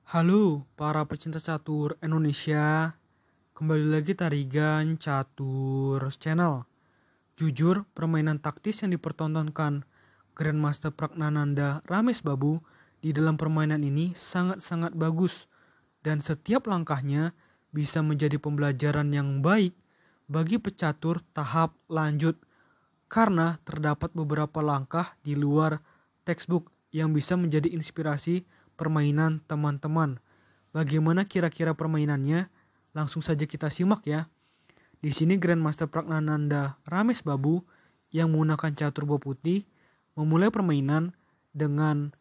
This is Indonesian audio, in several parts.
Halo para pecinta catur Indonesia, kembali lagi Tarigan Catur Channel. Jujur, permainan taktis yang dipertontonkan Grandmaster Pragnananda Ramesh Babu di dalam permainan ini sangat-sangat bagus dan setiap langkahnya bisa menjadi pembelajaran yang baik bagi pecatur tahap lanjut karena terdapat beberapa langkah di luar textbook yang bisa menjadi inspirasi permainan teman-teman. Bagaimana kira-kira permainannya? Langsung saja kita simak ya. Di sini Grandmaster Pragnananda Ramesh Babu yang menggunakan catur bola putih memulai permainan dengan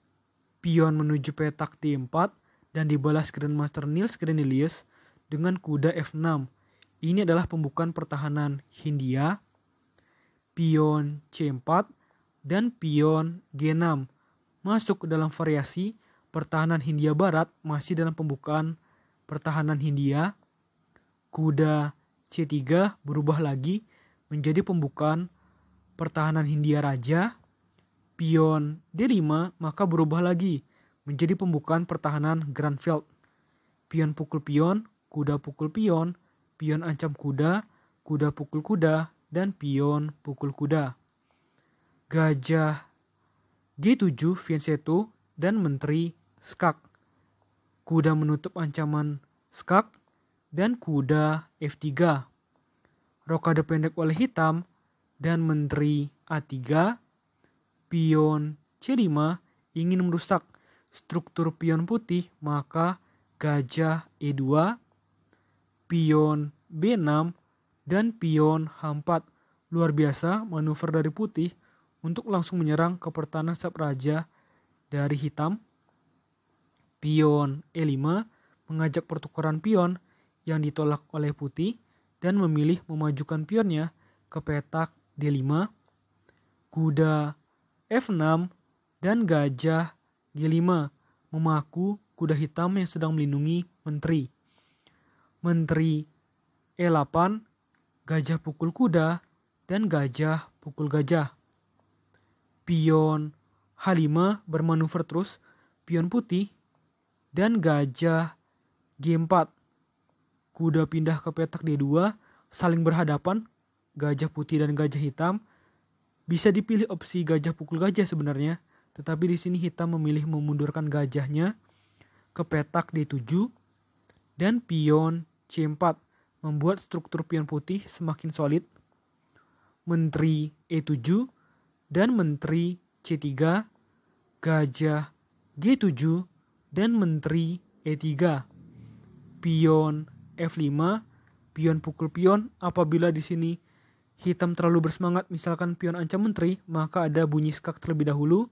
pion menuju petak D4 dan dibalas Grandmaster Niels Grenelius dengan kuda F6. Ini adalah pembukaan pertahanan Hindia, pion C4 dan pion G6. Masuk ke dalam variasi pertahanan Hindia Barat masih dalam pembukaan pertahanan Hindia. Kuda C3 berubah lagi menjadi pembukaan pertahanan Hindia Raja. Pion D5 maka berubah lagi menjadi pembukaan pertahanan Grandveld. Pion pukul pion, kuda pukul pion, pion ancam kuda, kuda pukul kuda, dan pion pukul kuda. Gajah G7 fianchetto dan menteri skak. Kuda menutup ancaman skak dan kuda F3. Rokade pendek oleh hitam dan menteri A3. Pion C5 ingin merusak struktur pion putih, maka gajah E2, pion B6 dan pion H4. Luar biasa manuver dari putih untuk langsung menyerang ke pertahanan sab raja dari hitam. Pion E5 mengajak pertukaran pion yang ditolak oleh putih dan memilih memajukan pionnya ke petak D5. Kuda F6 dan gajah G5 memaku kuda hitam yang sedang melindungi menteri. Menteri E8, gajah pukul kuda dan gajah pukul gajah. Pion H5 bermanuver terus pion putih dan gajah G4. Kuda pindah ke petak D2, saling berhadapan gajah putih dan gajah hitam. Bisa dipilih opsi gajah pukul gajah sebenarnya, tetapi di sini hitam memilih memundurkan gajahnya ke petak D7 dan pion C4 membuat struktur pion putih semakin solid. Menteri E7 dan menteri C3, gajah G7 dan menteri E3. Pion F5, pion pukul pion. Apabila di sini hitam terlalu bersemangat, misalkan pion ancam menteri, maka ada bunyi skak terlebih dahulu.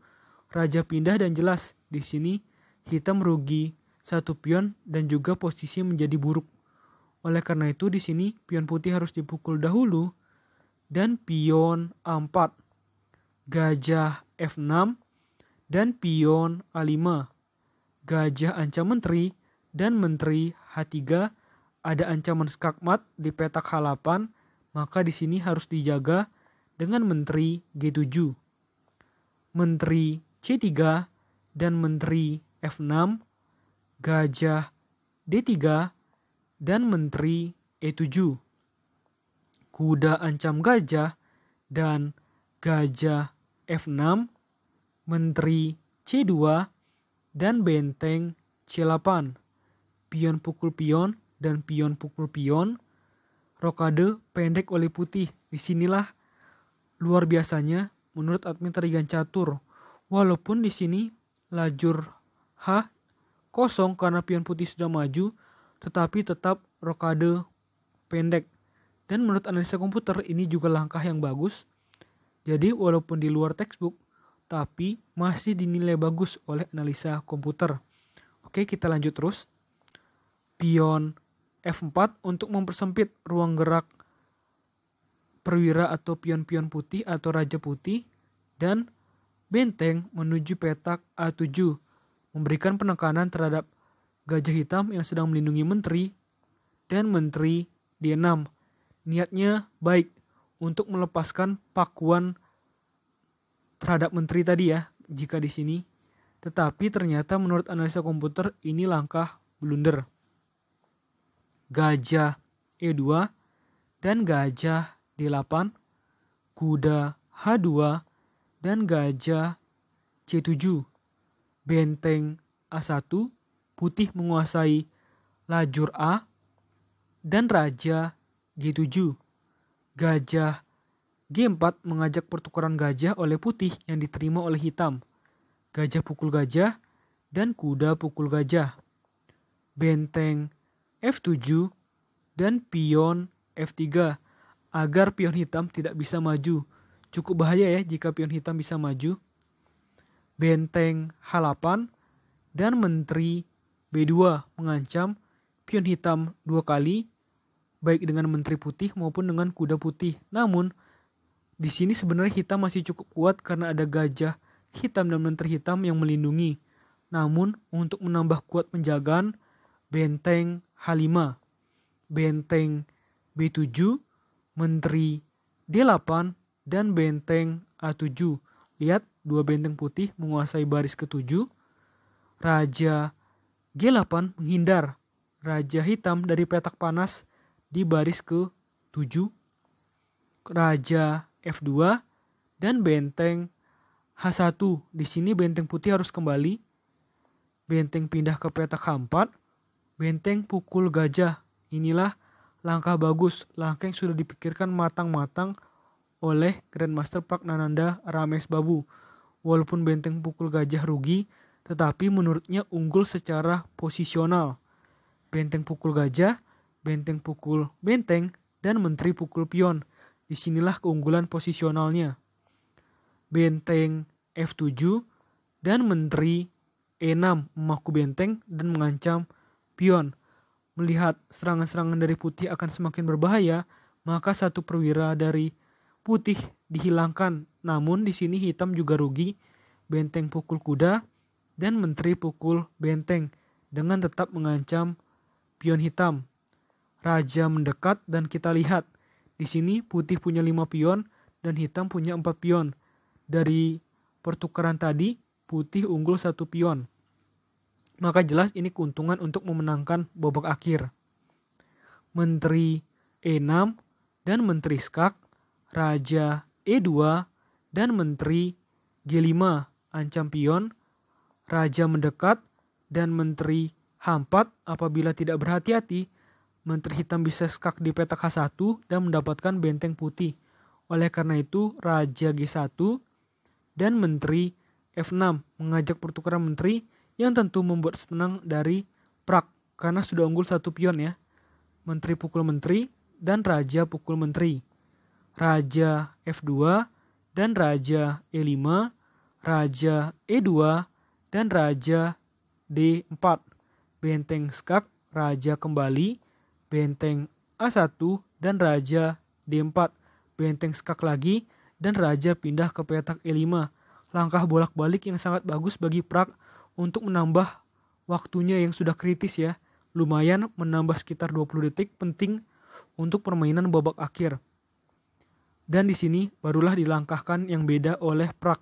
Raja pindah dan jelas di sini hitam merugi satu pion dan juga posisi menjadi buruk. Oleh karena itu di sini pion putih harus dipukul dahulu dan pion A4, gajah F6 dan pion A5. Gajah ancam menteri dan menteri H3, ada ancaman skakmat di petak H8, maka di sini harus dijaga dengan menteri G7. Menteri C3 dan menteri F6, gajah D3 dan menteri E7. Kuda ancam gajah dan gajah F6, menteri C2 dan benteng C8. Pion pukul pion dan pion pukul pion. Rokade pendek oleh putih. Disinilah luar biasanya menurut admin Tarigan Catur. Walaupun di sini lajur H kosong karena pion putih sudah maju, tetapi tetap rokade pendek. Dan menurut analisa komputer ini juga langkah yang bagus. Jadi walaupun di luar textbook, tapi masih dinilai bagus oleh analisa komputer. Oke, kita lanjut terus. Pion F4 untuk mempersempit ruang gerak perwira atau pion-pion putih atau raja putih, dan benteng menuju petak A7 memberikan penekanan terhadap gajah hitam yang sedang melindungi menteri dan menteri D6. Niatnya baik untuk melepaskan pakuan terhadap menteri tadi ya, jika di sini Tetapi ternyata menurut analisa komputer ini langkah blunder. Gajah E2 dan gajah D8, kuda H2 dan gajah C7, benteng A1, putih menguasai lajur A, dan raja G7. Gajah G4 mengajak pertukaran gajah oleh putih yang diterima oleh hitam. Gajah pukul gajah dan kuda pukul gajah. Benteng F7 dan pion F3 agar pion hitam tidak bisa maju. Cukup bahaya ya jika pion hitam bisa maju. Benteng H8 dan menteri B2 mengancam pion hitam 2 kali, baik dengan menteri putih maupun dengan kuda putih. Namun di sini sebenarnya hitam masih cukup kuat karena ada gajah hitam dan menteri hitam yang melindungi. Namun untuk menambah kuat penjagaan, benteng H5, benteng B7, menteri D8, dan benteng A7. Lihat, 2 benteng putih menguasai baris ke-7. Raja G8 menghindar raja hitam dari petak panas di baris ke-7. Raja F2 dan benteng H1. Di sini benteng putih harus kembali. Benteng pindah ke petak H4. Benteng pukul gajah. Inilah langkah bagus, langkah yang sudah dipikirkan matang-matang oleh Grandmaster Pragnananda Ramesbabu. Walaupun benteng pukul gajah rugi, tetapi menurutnya unggul secara posisional. Benteng pukul gajah, benteng pukul benteng, dan menteri pukul pion. Disinilah keunggulan posisionalnya. Benteng F7 dan menteri E6 memaku benteng dan mengancam pion. Melihat serangan-serangan dari putih akan semakin berbahaya, maka satu perwira dari putih dihilangkan. Namun di sini hitam juga rugi. Benteng pukul kuda dan menteri pukul benteng dengan tetap mengancam pion hitam. Raja mendekat dan kita lihat di sini putih punya 5 pion dan hitam punya 4 pion. Dari pertukaran tadi putih unggul 1 pion. Maka jelas ini keuntungan untuk memenangkan babak akhir. Menteri E6 dan menteri skak, raja E2 dan menteri G5 ancam pion, raja mendekat dan menteri H4 apabila tidak berhati-hati, menteri hitam bisa skak di petak H1 dan mendapatkan benteng putih. Oleh karena itu raja G1 dan menteri F6 mengajak pertukaran menteri yang tentu membuat senang dari Prak karena sudah unggul 1 pion ya. Menteri pukul menteri dan raja pukul menteri. Raja F2 dan raja E5, raja E2 dan raja D4. Benteng skak, raja kembali, benteng A1 dan raja D4. Benteng skak lagi dan raja pindah ke petak E5. Langkah bolak-balik yang sangat bagus bagi Prak untuk menambah waktunya yang sudah kritis ya. Lumayan menambah sekitar 20 detik, penting untuk permainan babak akhir. Dan di sini barulah dilangkahkan yang beda oleh Prak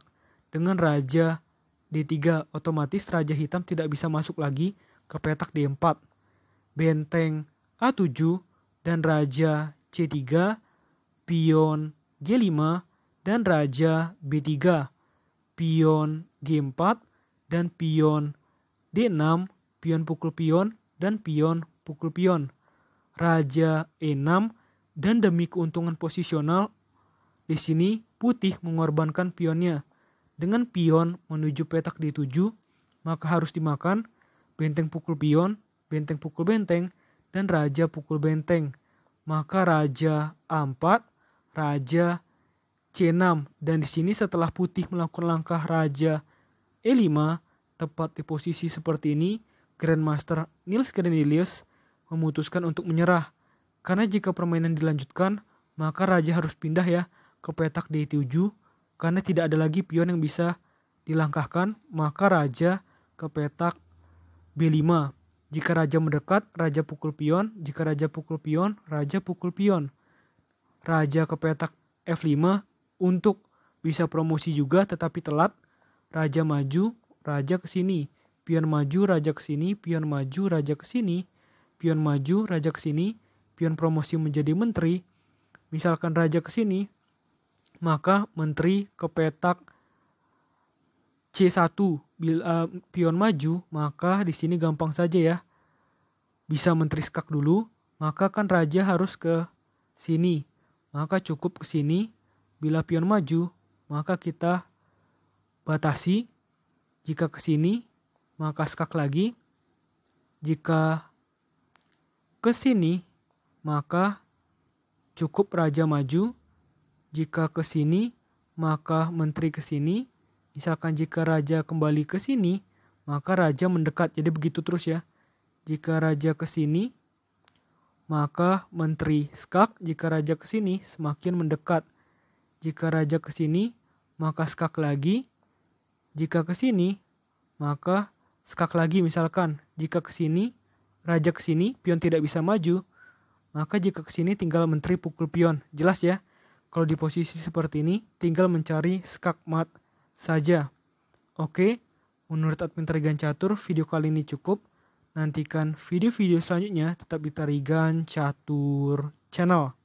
dengan raja D3. Otomatis raja hitam tidak bisa masuk lagi ke petak D4. Benteng A7 dan raja C3, pion G5 dan raja B3, pion G4 dan pion D6, pion pukul pion dan pion pukul pion. Raja E6 dan demi keuntungan posisional di sini putih mengorbankan pionnya. Dengan pion menuju petak D7, maka harus dimakan benteng pukul pion, benteng pukul benteng, dan raja pukul benteng. Maka raja A4, raja C6, dan di sini setelah putih melakukan langkah raja E5 tepat di posisi seperti ini, Grandmaster Niels Grenelius memutuskan untuk menyerah. Karena jika permainan dilanjutkan, maka raja harus pindah ya ke petak D7 karena tidak ada lagi pion yang bisa dilangkahkan, maka raja ke petak B5. Jika raja mendekat, raja pukul pion. Jika raja pukul pion, raja pukul pion. Raja ke petak F5 untuk bisa promosi juga tetapi telat. Raja maju raja ke sini. Pion maju, raja ke sini, pion maju, raja ke sini, pion maju, raja ke sini, pion promosi menjadi menteri. Misalkan raja ke sini, maka menteri ke petak C1. Bila pion maju, maka di sini gampang saja ya. Bisa menteri skak dulu, maka kan raja harus ke sini. Maka cukup ke sini. Bila pion maju, maka kita batasi. Jika ke sini, maka skak lagi. Jika ke sini, maka cukup raja maju. Jika ke sini, maka menteri ke sini. Misalkan jika raja kembali ke sini, maka raja mendekat. Jadi begitu terus ya. Jika raja ke sini, maka menteri skak. Jika raja ke sini, semakin mendekat. Jika raja ke sini, maka skak lagi. Jika ke sini, maka skak lagi. Misalkan jika ke sini, raja ke sini, pion tidak bisa maju. Maka jika ke sini tinggal menteri pukul pion. Jelas ya? Kalau di posisi seperti ini, tinggal mencari skak mat saja. Oke, menurut admin Tarigan Catur, video kali ini cukup. Nantikan video-video selanjutnya tetap di Tarigan Catur Channel.